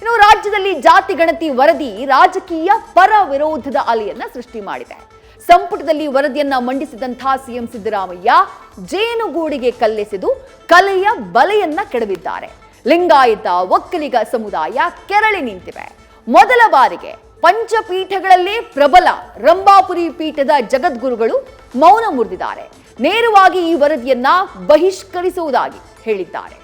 ಇನ್ನು ರಾಜ್ಯದಲ್ಲಿ ಜಾತಿ ಗಣತಿ ವರದಿ ರಾಜಕೀಯ ಪರ ವಿರೋಧದ ಅಲೆಯನ್ನ ಸೃಷ್ಟಿ ಮಾಡಿದೆ. ಸಂಪುಟದಲ್ಲಿ ವರದಿಯನ್ನ ಮಂಡಿಸಿದಂತಹ ಸಿಎಂ ಸಿದ್ದರಾಮಯ್ಯ ಜೇನುಗೂಡಿಗೆ ಕಲ್ಲೆಸೆದು ಕಲೆಯ ಬಲೆಯನ್ನ ಕೆಡವಿದ್ದಾರೆ. ಲಿಂಗಾಯತ ಒಕ್ಕಲಿಗ ಸಮುದಾಯ ಕೆರಳಿ ನಿಂತಿವೆ. ಮೊದಲ ಬಾರಿಗೆ ಪಂಚಪೀಠಗಳಲ್ಲೇ ಪ್ರಬಲ ರಂಭಾಪುರಿ ಪೀಠದ ಜಗದ್ಗುರುಗಳು ಮೌನ ಮುರಿದಿದ್ದಾರೆ. ನೇರವಾಗಿ ಈ ವರದಿಯನ್ನ ಬಹಿಷ್ಕರಿಸುವುದಾಗಿ ಹೇಳಿದ್ದಾರೆ.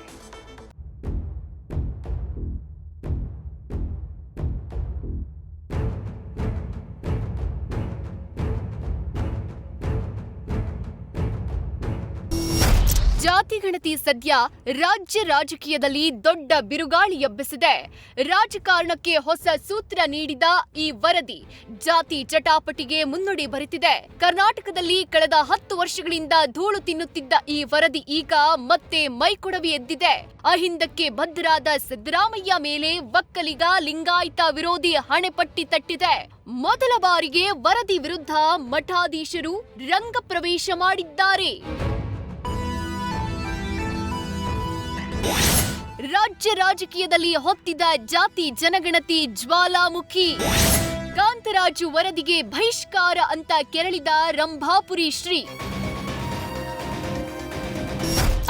ಜಾತಿ ಗಣತಿ ಸದ್ಯ ರಾಜ್ಯ ರಾಜಕೀಯದಲ್ಲಿ ದೊಡ್ಡ ಬಿರುಗಾಳಿ ಎಬ್ಬಿಸಿದೆ. ರಾಜಕಾರಣಕ್ಕೆ ಹೊಸ ಸೂತ್ರ ನೀಡಿದ ಈ ವರದಿ ಜಾತಿ ಚಟಾಪಟಿಗೆ ಮುನ್ನುಡಿ ಬರೆದಿದೆ. ಕರ್ನಾಟಕದಲ್ಲಿ ಕಳೆದ 10 ವರ್ಷಗಳಿಂದ ಧೂಳು ತಿನ್ನುತ್ತಿದ್ದ ಈ ವರದಿ ಈಗ ಮತ್ತೆ ಮೈಕೊಡವಿ ಎದ್ದಿದೆ. ಅಹಿಂದಕ್ಕೆ ಬದ್ಧರಾದ ಸಿದ್ದರಾಮಯ್ಯ ಮೇಲೆ ಒಕ್ಕಲಿಗ ಲಿಂಗಾಯತ ವಿರೋಧಿ ಹಣೆಪಟ್ಟಿ ತಟ್ಟಿದೆ. ಮೊದಲ ಬಾರಿಗೆ ವರದಿ ವಿರುದ್ಧ ಮಠಾಧೀಶರು ರಂಗ ಪ್ರವೇಶ ಮಾಡಿದ್ದಾರೆ. ರಾಜ್ಯ ರಾಜಕೀಯದಲ್ಲಿ ಹೊತ್ತಿದ ಜಾತಿ ಜನಗಣತಿ ಜ್ವಾಲಾಮುಖಿ. ಕಾಂತರಾಜು ವರದಿಗೆ ಬಹಿಷ್ಕಾರ ಅಂತ ಕೆರಳಿದ ರಂಭಾಪುರಿ ಶ್ರೀ.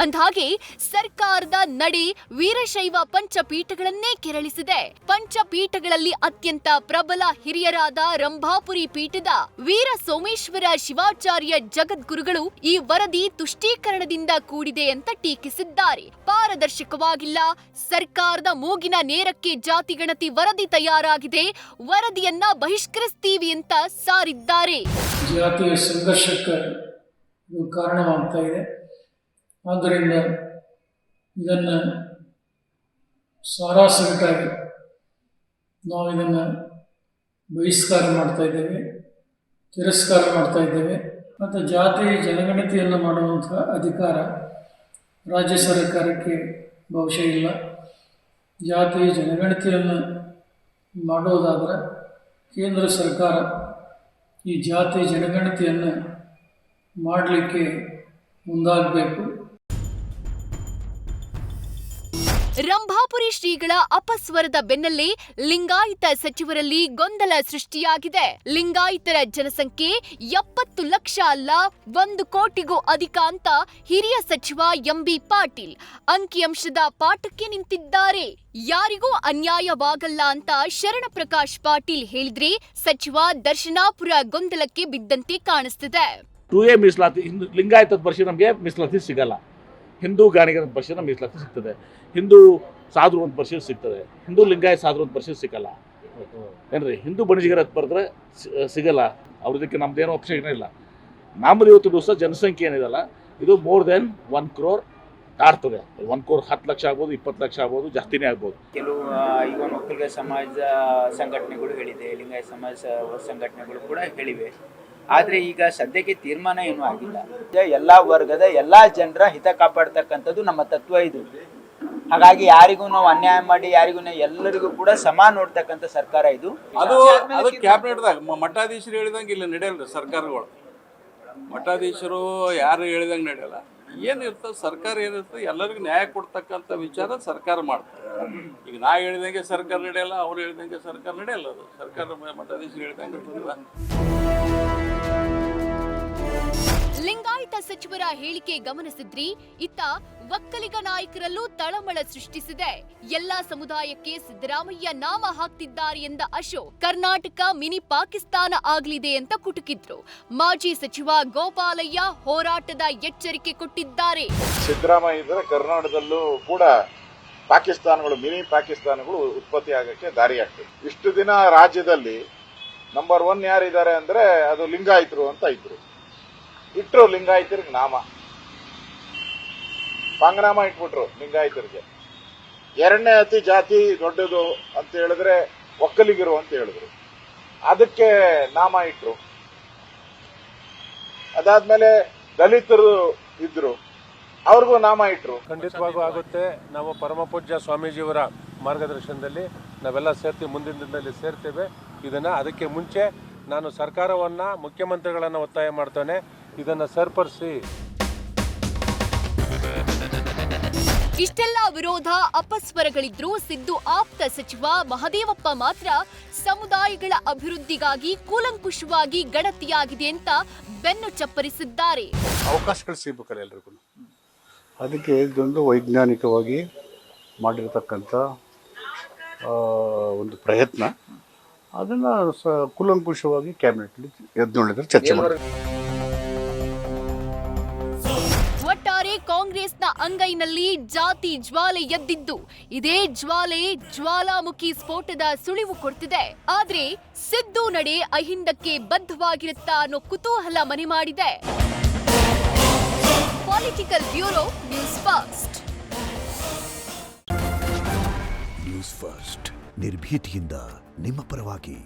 ಅಂದ್ಹಾಗೆ ಸರ್ಕಾರದ ನಡೆ ವೀರಶೈವ ಪಂಚಪೀಠಗಳನ್ನೇ ಕೆರಳಿಸಿದೆ. ಪಂಚಪೀಠಗಳಲ್ಲಿ ಅತ್ಯಂತ ಪ್ರಬಲ ಹಿರಿಯರಾದ ರಂಭಾಪುರಿ ಪೀಠದ ವೀರ ಸೋಮೇಶ್ವರ ಶಿವಾಚಾರ್ಯ ಜಗದ್ಗುರುಗಳು ಈ ವರದಿ ತುಷ್ಟೀಕರಣದಿಂದ ಕೂಡಿದೆ ಅಂತ ಟೀಕಿಸಿದ್ದಾರೆ. ಪಾರದರ್ಶಕವಾಗಿಲ್ಲ, ಸರ್ಕಾರದ ಮೂಗಿನ ನೇರಕ್ಕೆ ಜಾತಿ ಗಣತಿ ವರದಿ ತಯಾರಾಗಿದೆ, ವರದಿಯನ್ನ ಬಹಿಷ್ಕರಿಸ್ತೀವಿ ಅಂತ ಸಾರಿದ್ದಾರೆ. ಜಾತಿಯ ಸಂಘರ್ಷಕ್ಕೆ ಕಾರಣವಾಗ್ತಾ ಇದೆ. ಆದ್ದರಿಂದ ಇದನ್ನು ಸಾರಾಸಗಟಾಗಿ ನಾವು ಇದನ್ನು ಬಹಿಷ್ಕಾರ ಮಾಡ್ತಾ ಇದ್ದೇವೆ, ತಿರಸ್ಕಾರ ಮಾಡ್ತಾ ಇದ್ದೇವೆ. ಮತ್ತು ಜಾತಿ ಜನಗಣತಿಯನ್ನು ಮಾಡುವಂಥ ಅಧಿಕಾರ ರಾಜ್ಯ ಸರ್ಕಾರಕ್ಕೆ ಬಹುಶಃ ಇಲ್ಲ. ಜಾತಿ ಜನಗಣತಿಯನ್ನು ಮಾಡೋದಾದರೆ ಕೇಂದ್ರ ಸರ್ಕಾರ ಈ ಜಾತಿ ಜನಗಣತಿಯನ್ನು ಮಾಡಲಿಕ್ಕೆ ಮುಂದಾಗಬೇಕು. ರಂಭಾಪುರಿ ಶ್ರೀಗಳ ಅಪಸ್ವರದ ಬೆನ್ನಲ್ಲೇ ಲಿಂಗಾಯತ ಸಚಿವರಲ್ಲಿ ಗೊಂದಲ ಸೃಷ್ಟಿಯಾಗಿದೆ. ಲಿಂಗಾಯತರ ಜನಸಂಖ್ಯೆ 70 ಲಕ್ಷ ಅಲ್ಲ 1 ಕೋಟಿಗೂ ಅಧಿಕ ಅಂತ ಹಿರಿಯ ಸಚಿವ ಎಂಬಿ ಪಾಟೀಲ್ ಅಂಕಿಅಂಶದ ಪಾಠಕ್ಕೆ ನಿಂತಿದ್ದಾರೆ. ಯಾರಿಗೂ ಅನ್ಯಾಯವಾಗಲ್ಲ ಅಂತ ಶರಣ ಪ್ರಕಾಶ್ ಪಾಟೀಲ್ ಹೇಳಿದ್ರೆ ಸಚಿವ ದರ್ಶನಾಪುರ ಗೊಂದಲಕ್ಕೆ ಬಿದ್ದಂತೆ ಕಾಣಿಸ್ತಿದೆ. 2A ಮೀಸಲಾತಿ ಲಿಂಗಾಯತದ ಪರಿಶೀಲನೆ ನಮಗೆ ಮೀಸಲಾತಿ ಸಿಗಲ್ಲ. ಹಿಂದೂ ಗಾಣಿಗರ ಪರಿಶೀಲನೆ ಮೀಸಲಾತಿ ಸಿಗ್ತದೆ. ಹಿಂದೂ ಸಾಧು ಒಂದು ಪರಿಶೀಲನೆ ಸಿಗ್ತದೆ. ಹಿಂದೂ ಲಿಂಗಾಯತ ಸಾಧು ಒಂದು ಪರಿಶೀಲನೆ ಸಿಗಲ್ಲ ಏನ್ರಿ. ಹಿಂದೂ ಬಣಿಜಿಗರ ಬರೆದ್ರೆ ಸಿಗಲ್ಲ. ಅವ್ರದಕ್ಕೆ ನಮ್ದೇನೋ ಅಪೇಕ್ಷೆ ಇಲ್ಲ. ನಮ್ಮದು ಇವತ್ತು ದಿವಸ ಜನಸಂಖ್ಯೆ ಏನಿದೆಲ್ಲ ಇದು more than 1 crore ದಾಟ್ತದೆ. 1 crore 10 lakh ಆಗ್ಬೋದು, 20 ಲಕ್ಷ ಆಗ್ಬೋದು, ಜಾಸ್ತಿನೇ ಆಗ್ಬೋದು. ಕೆಲವು ಈಗ ಒಕ್ಕಲಿಗ ಸಮಾಜ ಸಂಘಟನೆಗಳು ಹೇಳಿದೆ, ಲಿಂಗಾಯತ ಸಮಾಜ ಸಂಘಟನೆಗಳು ಕೂಡ ಹೇಳಿವೆ. ಆದರೆ ಈಗ ಸದ್ಯಕ್ಕೆ ತೀರ್ಮಾನ ಏನೂ ಆಗಿಲ್ಲ. ಎಲ್ಲ ವರ್ಗದ ಎಲ್ಲ ಜನರ ಹಿತ ಕಾಪಾಡ್ತಕ್ಕಂಥದ್ದು ನಮ್ಮ ತತ್ವ ಇದು. ಹಾಗಾಗಿ ಯಾರಿಗೂ ನಾವು ಅನ್ಯಾಯ ಮಾಡಿ ಯಾರಿಗೂ ಎಲ್ಲರಿಗೂ ಕೂಡ ಸಮ ನೋಡ್ತಕ್ಕಂಥ ಸರ್ಕಾರ ಇದು. ಅದು ಕ್ಯಾಬಿನೆಟ್ದಾಗ ಮಠಾಧೀಶರು ಹೇಳಿದಂಗೆ ಇಲ್ಲಿ ನಡೆಯಲ್ಲ. ಸರ್ಕಾರಗಳು ಮಠಾಧೀಶರು ಯಾರು ಹೇಳಿದಂಗೆ ನಡೆಯಲ್ಲ. ಏನಿರ್ತದೆ ಸರ್ಕಾರ ಏನಿರ್ತದೆ ಎಲ್ಲರಿಗೂ ನ್ಯಾಯ ಕೊಡ್ತಕ್ಕಂಥ ವಿಚಾರ ಸರ್ಕಾರ ಮಾಡ್ತಾರೆ. ಈಗ ನಾ ಹೇಳಿದಂಗೆ ಸರ್ಕಾರ ನಡೆಯಲ್ಲ, ಅವ್ರು ಹೇಳಿದಂಗೆ ಸರ್ಕಾರ ನಡೆಯಲ್ಲ. ಅದು ಸರ್ಕಾರ ಮಠಾಧೀಶರು ಹೇಳಿದಂಗೆ ಇರ್ತದಲ್ಲ. ಲಿಂಗಾಯತ ಸಚಿವರ ಹೇಳಿಕೆ ಗಮನಿಸಿದ್ರಿ, ಇತ್ತ ಒಕ್ಕಲಿಗ ನಾಯಕರಲ್ಲೂ ತಳಮಳ ಸೃಷ್ಟಿಸಿದೆ. ಎಲ್ಲಾ ಸಮುದಾಯಕ್ಕೆ ಸಿದ್ದರಾಮಯ್ಯ ನಾಮ ಹಾಕ್ತಿದ್ದಾರೆ ಎಂದ ಅಶೋಕ್ ಕರ್ನಾಟಕ ಮಿನಿ ಪಾಕಿಸ್ತಾನ ಆಗಲಿದೆ ಅಂತ ಕುಟುಕಿದ್ರು. ಮಾಜಿ ಸಚಿವ ಗೋಪಾಲಯ್ಯ ಹೋರಾಟದ ಎಚ್ಚರಿಕೆ ಕೊಟ್ಟಿದ್ದಾರೆ. ಸಿದ್ದರಾಮಯ್ಯ ಇದ್ದರೆ ಕರ್ನಾಟಕದಲ್ಲೂ ಕೂಡ ಪಾಕಿಸ್ತಾನಗಳು ಮಿನಿ ಪಾಕಿಸ್ತಾನಗಳು ಉತ್ಪತ್ತಿ ಆಗಕ್ಕೆ ದಾರಿಯಾಗ್ತದೆ. ಇಷ್ಟು ದಿನ ರಾಜ್ಯದಲ್ಲಿ ನಂಬರ್ 1 ಯಾರಿದ್ದಾರೆ ಅಂದ್ರೆ ಅದು ಲಿಂಗಾಯತರು ಅಂತ ಇಟ್ರು ಲಿಂಗಾಯತರಿಗೆ ನಾಮ ಪಾಂಗನಾಮ ಇಟ್ಬಿಟ್ರು ಲಿಂಗಾಯತರಿಗೆ. 2ನೇ ಅತಿ ಜಾತಿ ದೊಡ್ಡದು ಅಂತ ಹೇಳಿದ್ರೆ ಒಕ್ಕಲಿಗರು ಅಂತ ಹೇಳಿದ್ರು, ಅದಕ್ಕೆ ನಾಮ ಇಟ್ರು. ಅದಾದ್ಮೇಲೆ ದಲಿತರು ಇದ್ರು, ಅವ್ರಿಗೂ ನಾಮ ಇಟ್ರು. ಖಂಡಿತವಾಗೂ ಆಗುತ್ತೆ. ನಾವು ಪರಮ ಪೂಜ್ಯ ಸ್ವಾಮೀಜಿಯವರ ಮಾರ್ಗದರ್ಶನದಲ್ಲಿ ನಾವೆಲ್ಲ ಸೇರ್ತೀವಿ, ಮುಂದಿನ ದಿನದಲ್ಲಿ ಸೇರ್ತೇವೆ. ಅದಕ್ಕೆ ಮುಂಚೆ ನಾನು ಸರ್ಕಾರವನ್ನ ಮುಖ್ಯಮಂತ್ರಿಗಳನ್ನ ಒತ್ತಾಯ ಮಾಡ್ತೇನೆ, ಇದನ್ನು ಸರಿಪಡಿಸಿ. ಇಷ್ಟೆಲ್ಲ ವಿರೋಧ ಅಪಸ್ವರಗಳಿದ್ರೂ ಸಿದ್ದು ಆಪ್ತ ಸಚಿವ ಮಹದೇವಪ್ಪ ಮಾತ್ರ ಸಮುದಾಯಗಳ ಅಭಿವೃದ್ಧಿಗಾಗಿ ಕೂಲಂಕುಷವಾಗಿ ಗಣತಿಯಾಗಿದೆ ಅಂತ ಬೆನ್ನು ಚಪ್ಪರಿಸಿದ್ದಾರೆ. ಅವಕಾಶಗಳು ಸಿಗಬೇಕಲ್ಲ ಎಲ್ರಿಗೂ, ಅದಕ್ಕೆ ಇದೊಂದು ವೈಜ್ಞಾನಿಕವಾಗಿ ಮಾಡಿರತಕ್ಕಂಥ ಒಂದು ಪ್ರಯತ್ನ. ಅದನ್ನು ಕೂಲಂಕುಷವಾಗಿ ಕ್ಯಾಬಿನೆಟ್ಲಿ ಎದ್ದುಕೊಂಡಿದ್ರೆ ಚರ್ಚೆ ಮಾಡಿ. ಒಟ್ಟಾರೆ ಕಾಂಗ್ರೆಸ್ನ ಅಂಗೈನಲ್ಲಿ ಜಾತಿ ಜ್ವಾಲೆ ಎದ್ದಿದ್ದು, ಇದೇ ಜ್ವಾಲೆ ಜ್ವಾಲಾಮುಖಿ ಸ್ಫೋಟದ ಸುಳಿವು ಕೊಡ್ತಿದೆ. ಆದ್ರೆ ಸಿದ್ದು ನಡೆ ಅಹಿಂದಕ್ಕೆ ಬದ್ಧವಾಗಿರುತ್ತಾ ಅನ್ನೋ ಕುತೂಹಲ ಮನೆ ಮಾಡಿದೆ. Political bureau, news first. News first ನಿರ್ಭೀತಿಯಿಂದ ನಿಮ್ಮ ಪರವಾಗಿ.